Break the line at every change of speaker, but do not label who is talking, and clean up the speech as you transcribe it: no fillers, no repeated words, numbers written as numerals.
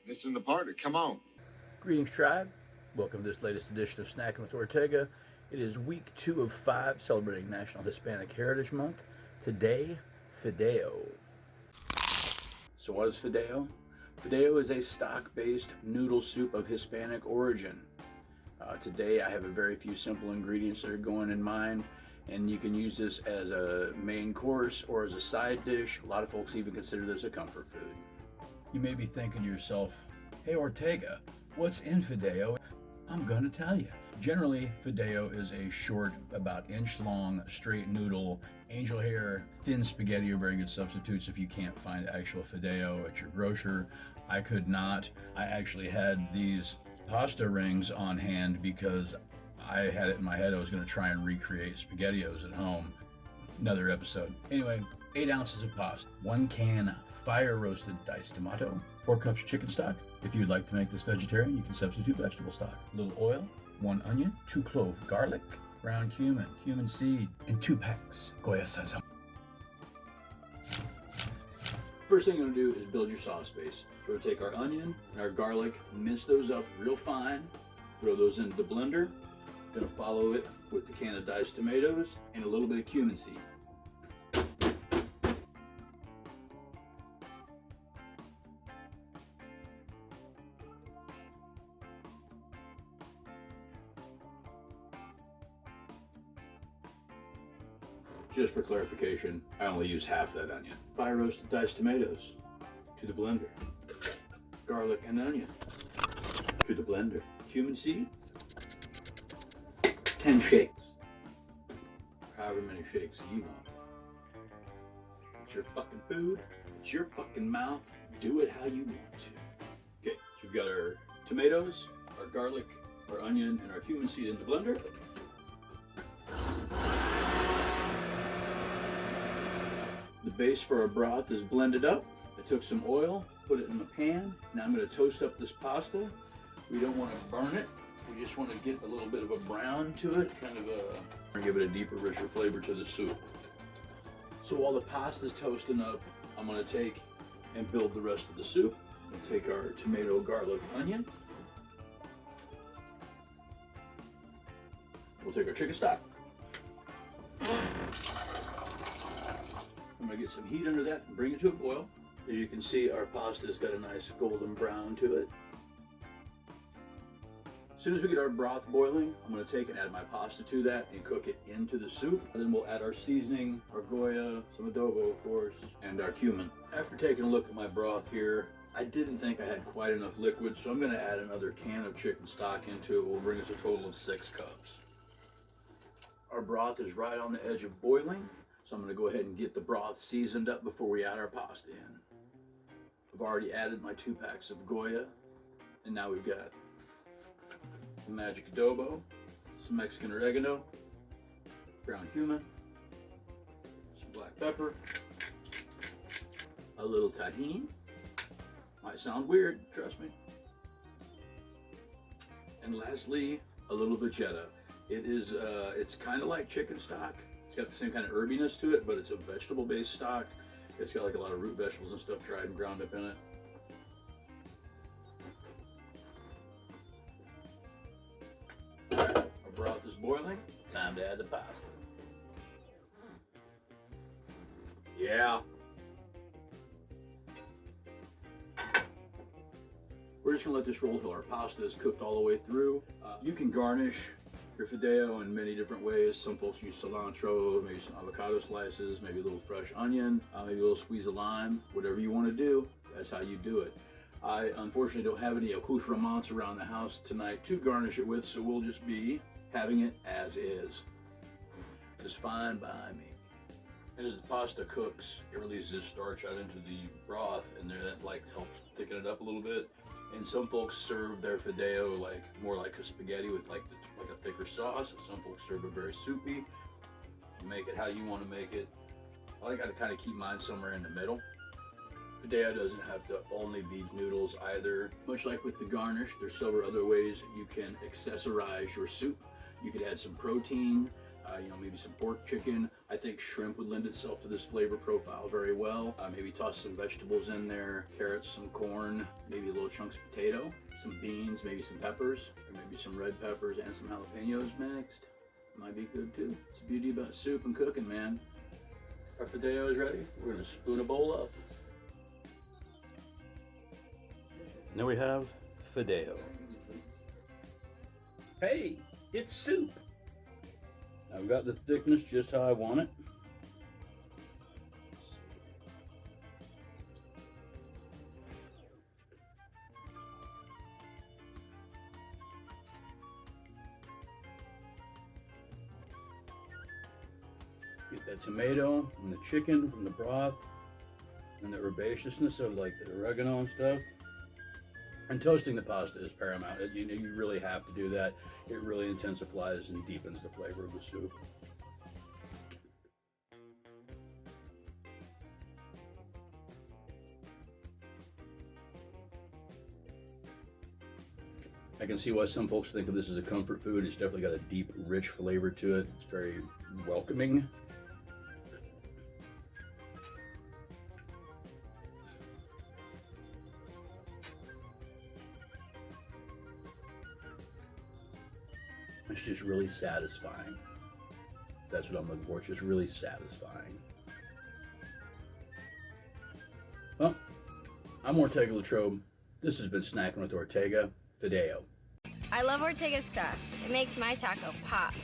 It's in the party. Come on.
Greetings, tribe. Welcome to this latest edition of Snackin with Ortega. It is week 2 of 5, celebrating National Hispanic Heritage Month. Today, Fideo. So what is Fideo? Fideo is a stock-based noodle soup of Hispanic origin. Today I have a very few simple ingredients that are going in mind, and you can use this as a main course or as a side dish. A lot of folks even consider this a comfort food. You may be thinking to yourself, hey Ortega, what's in Fideo? I'm going to tell you. Generally, Fideo is a short, about inch long, straight noodle. Angel hair, thin spaghetti are very good substitutes if you can't find actual Fideo at your grocer. I could not. I actually had these pasta rings on hand because I had it in my head I was going to try and recreate SpaghettiOs at home. Another episode. Anyway, 8 ounces of pasta, 1 can fire roasted diced tomato, 4 cups chicken stock. If you'd like to make this vegetarian, you can substitute vegetable stock. A little oil, 1 onion, 2 cloves garlic, ground cumin, cumin seed, and 2 packs Goya Sazon. First thing I'm going to do is build your sauce base. So we're going to take our onion and our garlic, mince those up real fine, throw those into the blender. Going to follow it with the can of diced tomatoes and a little bit of cumin seed. Just for clarification, I only use half that onion. Fire roasted diced tomatoes to the blender. Garlic and onion to the blender. Cumin seed, 10 shakes. However many shakes you want. It's your fucking food, it's your fucking mouth. Do it how you want to. Okay, so we've got our tomatoes, our garlic, our onion, and our cumin seed in the blender. The base for our broth is blended up. I took some oil, put it in the pan. Now I'm going to toast up this pasta. We don't want to burn it. We just want to get a little bit of a brown to it, give it a deeper, richer flavor to the soup. So while the pasta's toasting up, I'm going to take and build the rest of the soup. We'll take our tomato, garlic, onion. We'll take our chicken stock. I'm going to get some heat under that and bring it to a boil. As you can see, our pasta's got a nice golden brown to it. As soon as we get our broth boiling, I'm going to take and add my pasta to that and cook it into the soup. And then we'll add our seasoning, our Goya, some Adobo of course, and our cumin. After taking a look at my broth here, I didn't think I had quite enough liquid, so I'm going to add another can of chicken stock into it. Will bring us a total of 6 cups. Our broth is right on the edge of boiling. So I'm going to go ahead and get the broth seasoned up before we add our pasta in. I've already added my 2 packs of Goya, and now we've got the magic adobo, some Mexican oregano, ground cumin, some black pepper, a little Tajin. Might sound weird, trust me. And lastly, a little Vegeta. It's kind of like chicken stock. It's got the same kind of herbiness to it, but it's a vegetable-based stock. It's got like a lot of root vegetables and stuff dried and ground up in it. All right, our broth is boiling. Time to add the pasta. Yeah. We're just gonna let this roll till our pasta is cooked all the way through. You can garnish your Fideo in many different ways. Some folks use cilantro, maybe some avocado slices, maybe a little fresh onion, maybe a little squeeze of lime. Whatever you want to do, that's how you do it. I unfortunately don't have any accoutrements around the house tonight to garnish it with, so we'll just be having it as is. It's fine by me. And as the pasta cooks, it releases its starch out into the broth, and that helps thicken it up a little bit. And some folks serve their Fideo more like a spaghetti with like a thicker sauce. Some folks serve it very soupy. Make it how you want to make it. I like to kind of keep mine somewhere in the middle. Fideo doesn't have to only be noodles either. Much like with the garnish, there's several other ways you can accessorize your soup. You could add some protein. Maybe some pork, chicken. I think shrimp would lend itself to this flavor profile very well. Maybe toss some vegetables in there, carrots, some corn, maybe little chunks of potato, some beans, maybe some peppers, or maybe some red peppers and some jalapenos mixed. Might be good too. It's the beauty about soup and cooking, man. Our Fideo is ready. We're gonna spoon a bowl up. Now we have Fideo. Hey, it's soup. I've got the thickness just how I want it. Get that tomato and the chicken from the broth and the herbaceousness of like the oregano and stuff. And toasting the pasta is paramount. You really have to do that. It really intensifies and deepens the flavor of the soup. I can see why some folks think of this as a comfort food. It's definitely got a deep, rich flavor to it. It's very welcoming. It's just really satisfying. That's what I'm looking for. It's just really satisfying. Well, I'm Ortega Latrobe. This has been Snacking with Ortega. Fideo.
I love Ortega's sauce. It makes my taco pop.